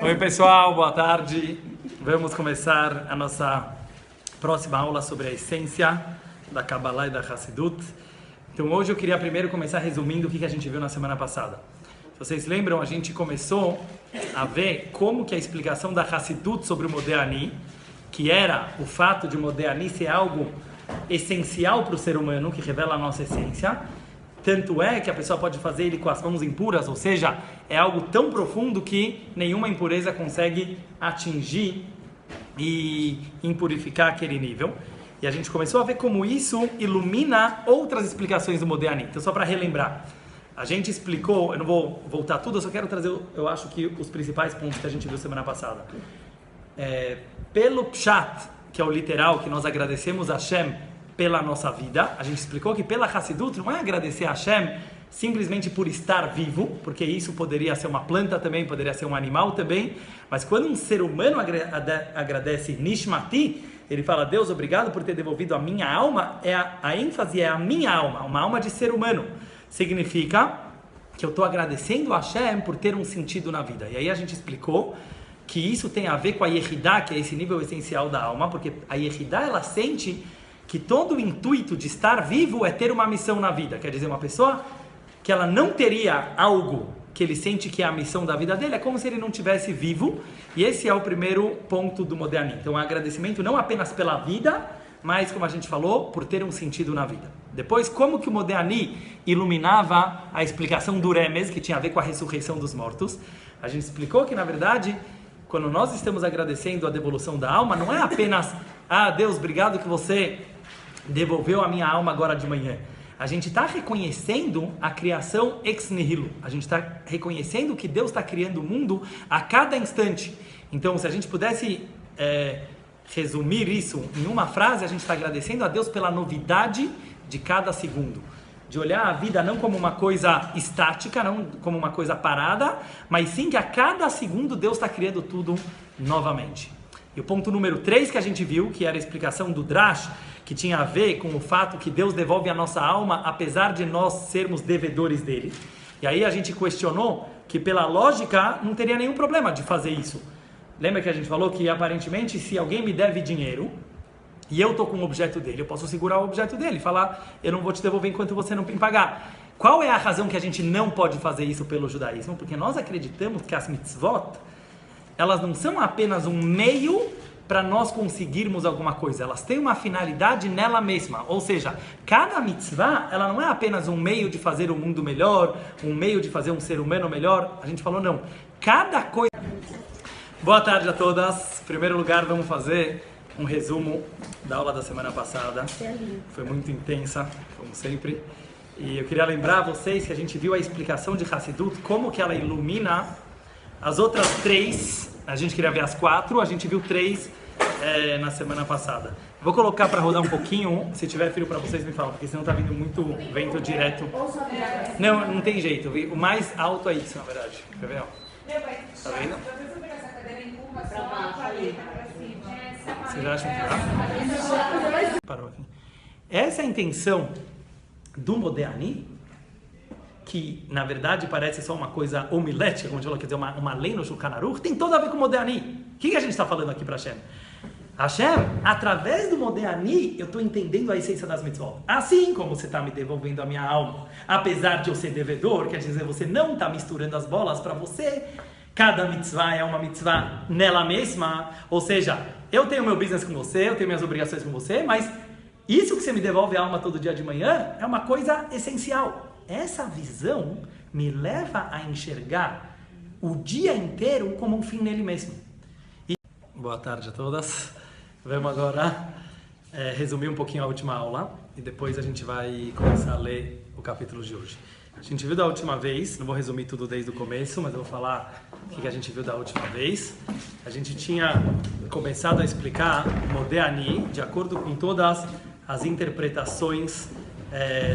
Oi pessoal, boa tarde. Vamos começar a nossa próxima aula sobre a essência da Kabbalah e da Hassidut. Então hoje eu queria primeiro começar resumindo o que a gente viu na semana passada. Se vocês lembram, a gente começou a ver como que a explicação da Hassidut sobre o Modeh, que era o fato de o Modeh ser algo essencial para o ser humano, que revela a nossa essência. Tanto é que a pessoa pode fazer ele com as mãos impuras, ou seja, é algo tão profundo que nenhuma impureza consegue atingir e impurificar aquele nível. E a gente começou a ver como isso ilumina outras explicações do Modeh. Então, só para relembrar, a gente explicou, eu não vou voltar tudo, eu só quero trazer, eu acho que os principais pontos que a gente viu semana passada. Pelo Pshat, que é o literal, que nós agradecemos a Hashem pela nossa vida, a gente explicou que pela Hassidut não é agradecer a Hashem simplesmente por estar vivo, porque isso poderia ser uma planta também, poderia ser um animal também, mas quando um ser humano agradece Nishmati, ele fala, Deus, obrigado por ter devolvido a minha alma, a ênfase é a minha alma, uma alma de ser humano. Significa que eu estou agradecendo a Hashem por ter um sentido na vida. E aí a gente explicou que isso tem a ver com a Yehidah, que é esse nível essencial da alma, porque a Yehidah, ela sente que todo o intuito de estar vivo é ter uma missão na vida. Quer dizer, uma pessoa que ela não teria algo que ele sente que é a missão da vida dele, é como se ele não tivesse vivo. E esse é o primeiro ponto do Modeh. Então, um agradecimento não apenas pela vida, mas, como a gente falou, por ter um sentido na vida. Depois, como que o Modeh iluminava a explicação do Remes, que tinha a ver com a ressurreição dos mortos. A gente explicou que, na verdade, quando nós estamos agradecendo a devolução da alma, não é apenas, Deus, obrigado que você devolveu a minha alma agora de manhã. A gente está reconhecendo a criação ex nihilo. A gente está reconhecendo que Deus está criando o mundo a cada instante. Então, se a gente pudesse resumir isso em uma frase, a gente está agradecendo a Deus pela novidade de cada segundo. De olhar a vida não como uma coisa estática, não como uma coisa parada, mas sim que a cada segundo Deus está criando tudo novamente. E o ponto número 3 que a gente viu, que era a explicação do Drash, que tinha a ver com o fato que Deus devolve a nossa alma, apesar de nós sermos devedores dele. E aí a gente questionou que pela lógica não teria nenhum problema de fazer isso. Lembra que a gente falou que aparentemente se alguém me deve dinheiro, e eu estou com o objeto dele, eu posso segurar o objeto dele e falar, eu não vou te devolver enquanto você não me pagar. Qual é a razão que a gente não pode fazer isso pelo judaísmo? Porque nós acreditamos que as mitzvot, elas não são apenas um meio para nós conseguirmos alguma coisa. Elas têm uma finalidade nela mesma. Ou seja, cada mitzvah, ela não é apenas um meio de fazer o mundo melhor, um meio de fazer um ser humano melhor. A gente falou, não. Cada coisa... Boa tarde a todas. Em primeiro lugar, vamos fazer um resumo da aula da semana passada. Foi muito intensa, como sempre. E eu queria lembrar a vocês que a gente viu a explicação de Hassidut, como que ela ilumina as outras 3. A gente queria ver as 4, a gente viu 3 na semana passada. Vou colocar para rodar um pouquinho, se tiver frio para vocês me falam, porque senão tá vindo muito vento direto. Não, não tem jeito, o mais alto é isso, na verdade. Quer ver? Tá vendo? Vocês acham que dá? Parou aqui. Essa é a intenção do Modeh, que na verdade parece só uma coisa homilética, como a gente falou, quer dizer, uma lei no Shulchan Aruch, tem tudo a ver com o Modeh. O que a gente está falando aqui para Hashem? Hashem, através do Modeh, eu estou entendendo a essência das mitzvot. Assim como você está me devolvendo a minha alma, apesar de eu ser devedor, quer dizer, você não está misturando as bolas para você. Cada mitzvah é uma mitzvah nela mesma, ou seja, eu tenho meu business com você, eu tenho minhas obrigações com você, mas isso que você me devolve a alma todo dia de manhã é uma coisa essencial. Essa visão me leva a enxergar o dia inteiro como um fim nele mesmo. Boa tarde a todas. Vamos agora resumir um pouquinho a última aula e depois a gente vai começar a ler o capítulo de hoje. A gente viu da última vez, não vou resumir tudo desde o começo, mas eu vou falar o que a gente viu da última vez. A gente tinha começado a explicar o Modeh de acordo com todas as interpretações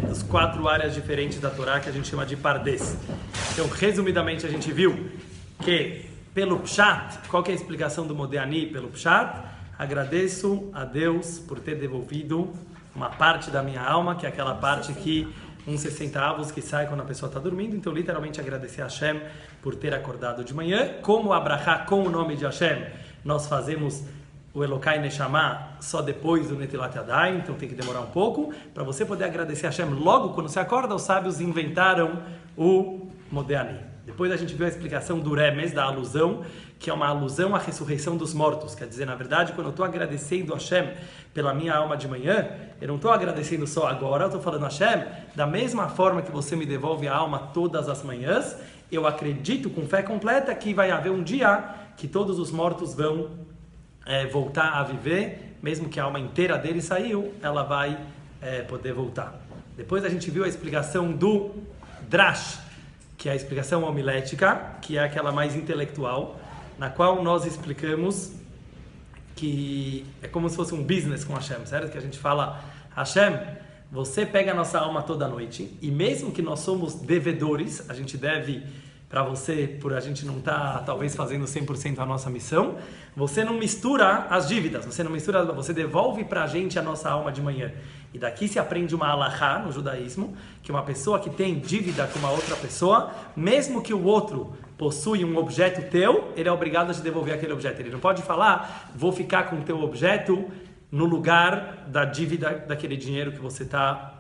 das 4 áreas diferentes da Torá que a gente chama de Pardes. Então, resumidamente, a gente viu que pelo Pshat, qual que é a explicação do Modeh pelo Pshat? Agradeço a Deus por ter devolvido uma parte da minha alma, que é aquela parte que uns 60 avos que sai quando a pessoa está dormindo. Então, literalmente, agradecer a Hashem por ter acordado de manhã. Como abrahá com o nome de Hashem, nós fazemos o Elokai Neshama só depois do Netilat Yadayim, então tem que demorar um pouco. Para você poder agradecer a Hashem logo quando você acorda, os sábios inventaram o Modéani. Depois a gente viu a explicação do Remes, da alusão, que é uma alusão à ressurreição dos mortos. Quer dizer, na verdade, quando eu estou agradecendo a Hashem pela minha alma de manhã, eu não estou agradecendo só agora, eu estou falando a Hashem, da mesma forma que você me devolve a alma todas as manhãs, eu acredito com fé completa que vai haver um dia que todos os mortos vão voltar a viver, mesmo que a alma inteira dele saiu, ela vai poder voltar. Depois a gente viu a explicação do Drash, que é a explicação homilética, que é aquela mais intelectual, na qual nós explicamos que é como se fosse um business com Hashem, certo? Que a gente fala, Hashem, você pega a nossa alma toda noite, e mesmo que nós somos devedores, a gente deve para você, por a gente não estar talvez fazendo 100% a nossa missão, você não mistura as dívidas, você devolve para a gente a nossa alma de manhã. E daqui se aprende uma halachá no judaísmo, que uma pessoa que tem dívida com uma outra pessoa, mesmo que o outro possui um objeto teu, ele é obrigado a te devolver aquele objeto. Ele não pode falar, vou ficar com o teu objeto no lugar da dívida daquele dinheiro que você está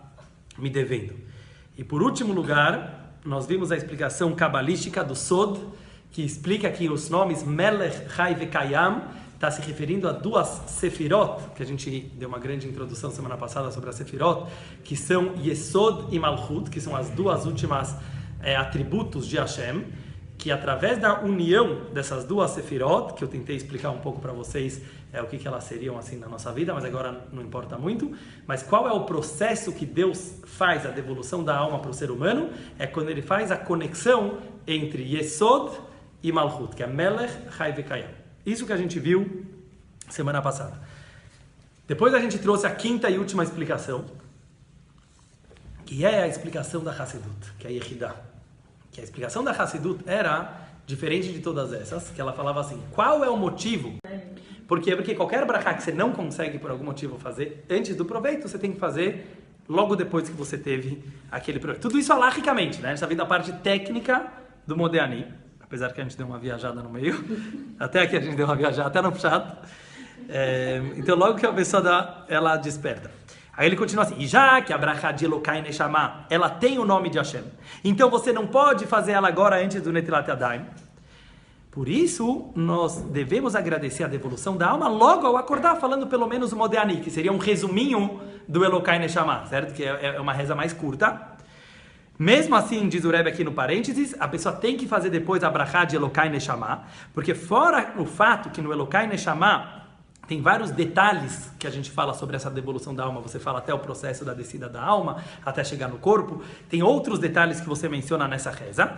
me devendo. E por último lugar, nós vimos a explicação cabalística do Sod, que explica que os nomes Melech, Chai e Kayam está se referindo a duas Sefirot, que a gente deu uma grande introdução semana passada sobre a Sefirot, que são Yesod e Malchut, que são as duas últimas atributos de Hashem, que através da união dessas duas Sefirot, que eu tentei explicar um pouco para vocês o que elas seriam assim na nossa vida, mas agora não importa muito, mas qual é o processo que Deus faz a devolução da alma para o ser humano? É quando ele faz a conexão entre Yesod e Malchut, que é Melech, Chai e Kayam. Isso que a gente viu semana passada. Depois a gente trouxe a quinta e última explicação, que é a explicação da Hassidut, que é a Yehidah. Que a explicação da Hassidut era diferente de todas essas, que ela falava assim, qual é o motivo? Por quê? Porque qualquer brachá que você não consegue por algum motivo fazer antes do proveito, você tem que fazer logo depois que você teve aquele proveito. Tudo isso alahicamente, né? A gente está vendo a parte técnica do Modéani, apesar que a gente deu uma viajada no meio, até aqui a gente deu uma viajada, até no chato. Então logo que a pessoa ela desperta. Aí ele continua assim, e já que a brachá de Elokai Neshama, ela tem o nome de Hashem, então você não pode fazer ela agora antes do Netilat Yadayim. Por isso, nós devemos agradecer a devolução da alma logo ao acordar, falando pelo menos o Modéani, que seria um resuminho do Elokai Neshama, certo? Que é uma reza mais curta. Mesmo assim, diz o Rebbe aqui no parênteses, a pessoa tem que fazer depois a brachá de Elokai Neshama, porque fora o fato que no Elokai Neshama tem vários detalhes que a gente fala sobre essa devolução da alma, você fala até o processo da descida da alma, até chegar no corpo, tem outros detalhes que você menciona nessa reza.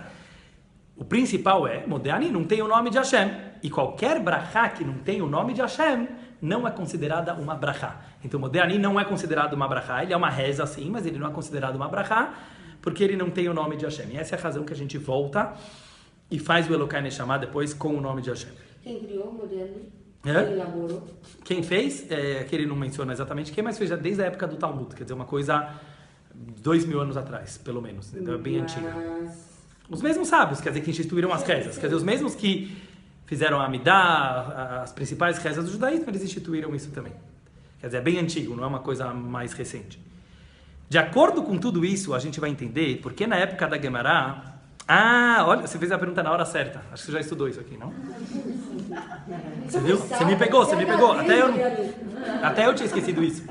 O principal é, Modéani não tem o nome de Hashem, e qualquer brachá que não tem o nome de Hashem, não é considerada uma brachá. Então Modéani não é considerado uma brachá, ele é uma reza sim, mas ele não é considerado uma brachá, porque ele não tem o nome de Hashem. E essa é a razão que a gente volta e faz o Elokai Neshama depois com o nome de Hashem. Quem criou o Modéani? Quem elaborou? Quem fez, que ele não menciona exatamente quem, mas fez já desde a época do Talmud, quer dizer, uma coisa 2000 anos atrás, pelo menos, então é bem antiga. Os mesmos sábios, quer dizer, que instituíram as rezas, quer dizer, os mesmos que fizeram a Amidah, as principais rezas do judaísmo, eles instituíram isso também. Quer dizer, é bem antigo, não é uma coisa mais recente. De acordo com tudo isso, a gente vai entender porque na época da Gemara... Ah, olha, você fez a pergunta na hora certa. Acho que você já estudou isso aqui, não? Você viu? Você me pegou. Até eu tinha esquecido isso.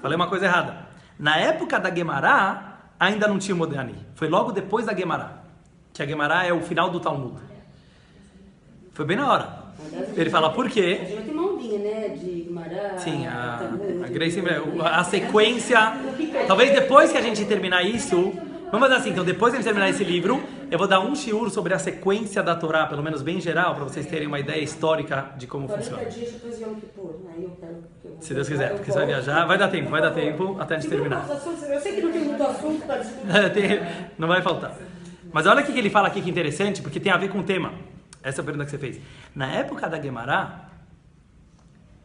Falei uma coisa errada. Na época da Gemara, ainda não tinha o Modéani. Foi logo depois da Gemara. Que a Gemara é o final do Talmud. Foi bem na hora. Ele fala, por quê? A gente tem uma ondinha, né? De Gemara. Sim, a Grace, a sequência... Talvez depois que a gente terminar isso... Vamos fazer assim, então depois que a gente terminar esse livro, eu vou dar um shiur sobre a sequência da Torá, pelo menos bem geral, para vocês terem uma ideia histórica de como funciona. 40 dias depois de Yom Kippur, aí eu quero... Se Deus quiser, porque você vai viajar, vai dar tempo até a gente terminar. Eu sei que não tem muito assunto para discutir. Não vai faltar. Mas olha o que ele fala aqui que é interessante, porque tem a ver com o tema. Essa é a pergunta que você fez. Na época da Gemara,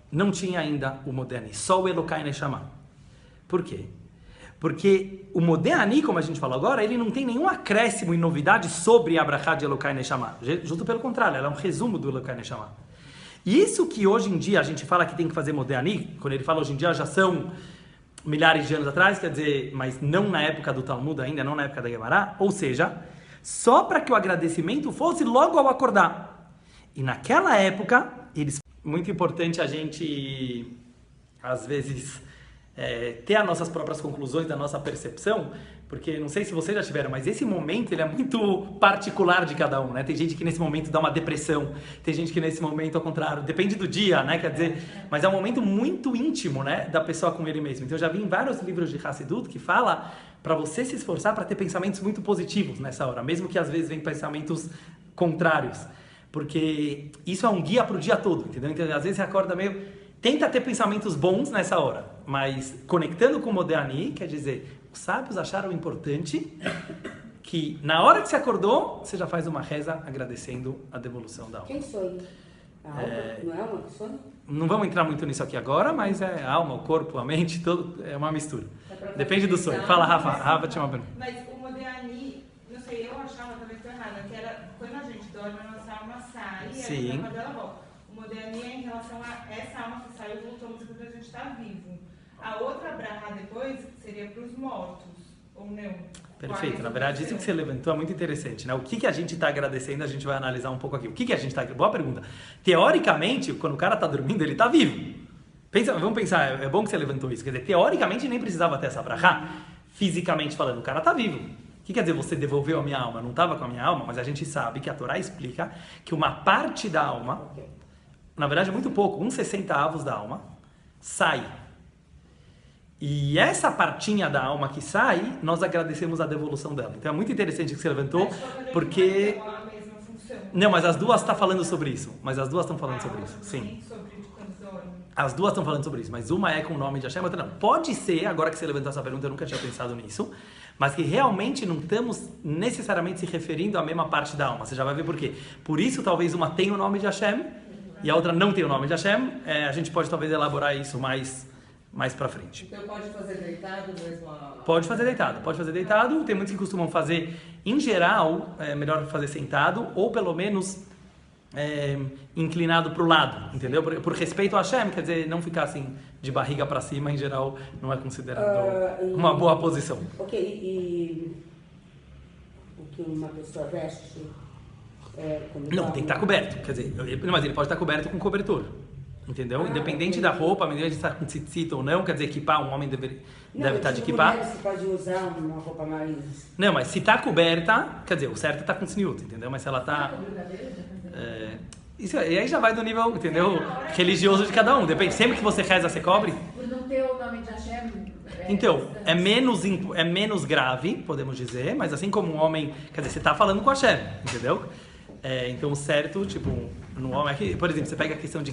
não tinha ainda o Modéani, só o Elokai Neshama. Por quê? Porque o Modeh como a gente falou agora, ele não tem nenhum acréscimo e novidade sobre a Brachá de Elokai Neshama. Justo pelo contrário, ela é um resumo do Elokai Neshama. E isso que hoje em dia a gente fala que tem que fazer Modeh, quando ele fala hoje em dia já são milhares de anos atrás, quer dizer, mas não na época do Talmud ainda, não na época da Gemara, ou seja, só para que o agradecimento fosse logo ao acordar. E naquela época, muito importante a gente, às vezes, ter as nossas próprias conclusões da nossa percepção, porque não sei se vocês já tiveram, mas esse momento ele é muito particular de cada um, né? Tem gente que nesse momento dá uma depressão, tem gente que nesse momento, ao contrário, depende do dia, né? Quer dizer, mas é um momento muito íntimo, né? Da pessoa com ele mesmo. Então eu já vi em vários livros de Hassidut que fala para você se esforçar para ter pensamentos muito positivos nessa hora, mesmo que às vezes venham pensamentos contrários, porque isso é um guia para o dia todo, entendeu? Então às vezes você acorda meio... Tenta ter pensamentos bons nessa hora, mas conectando com o Modeh, quer dizer, os sábios acharam importante que na hora que você acordou, você já faz uma reza agradecendo a devolução da alma. Quem sonha? A alma? Não é a alma que sonha? Não vamos entrar muito nisso aqui agora, mas é a alma, o corpo, a mente, tudo é uma mistura. Depende do sonho. Fala, Rafa. Rafa tinha uma pergunta. Mas o Modeh, não sei, eu achava, talvez estou errada, que era quando a gente dorme, a nossa alma sai e a alma dela volta. O Modeh é em relação a essa alma que saiu e voltou, mas quando a gente está vivo. A outra brahá depois seria para os mortos, ou não? Perfeito. Na verdade, isso que você levantou é muito interessante, né? O que a gente está agradecendo, a gente vai analisar um pouco aqui. O que a gente está... Boa pergunta. Teoricamente, quando o cara está dormindo, ele está vivo. Vamos pensar, é bom que você levantou isso. Quer dizer, teoricamente, nem precisava ter essa brahá. Fisicamente falando, o cara está vivo. O que quer dizer você devolveu a minha alma? Não estava com a minha alma, mas a gente sabe que a Torá explica que uma parte da alma, na verdade, muito pouco, 1/60 da alma, sai. E essa partinha da alma que sai, nós agradecemos a devolução dela. Então é muito interessante que você levantou, porque... Não, mas as duas estão falando sobre isso. Sim. As duas estão falando sobre isso, mas uma é com o nome de Hashem, a outra não. Pode ser, agora que você levantou essa pergunta, eu nunca tinha pensado nisso, mas que realmente não estamos necessariamente se referindo à mesma parte da alma. Você já vai ver por quê. Por isso, talvez uma tenha o nome de Hashem e a outra não tem o nome de Hashem. A gente pode talvez elaborar isso mais para frente. Então pode fazer deitado mesmo? Pode fazer deitado. Tem muitos que costumam fazer, em geral, é melhor fazer sentado ou pelo menos inclinado para o lado, entendeu? Por respeito a Hashem, quer dizer, não ficar assim de barriga para cima, em geral, não é considerado uma boa posição. Ok, e o que uma pessoa veste? Não, tem que estar coberto, quer dizer, mas ele pode estar coberto com cobertor. Entendeu? Independente da roupa, independente de estar com tzitzit ou não, quer dizer, equipar, um homem deve estar de equipar. Você pode usar uma roupa mais... Não, mas se está coberta, quer dizer, o certo é estar com tzniut, entendeu? Mas se ela está... e aí já vai do nível, entendeu? Religioso de cada um. Depende, sempre que você reza, você cobre. Por não ter o nome de Hashem... Então, é menos grave, podemos dizer, mas assim como um homem... Quer dizer, você está falando com Hashem, entendeu? Então, o certo, tipo, no homem... Por exemplo, você pega a questão de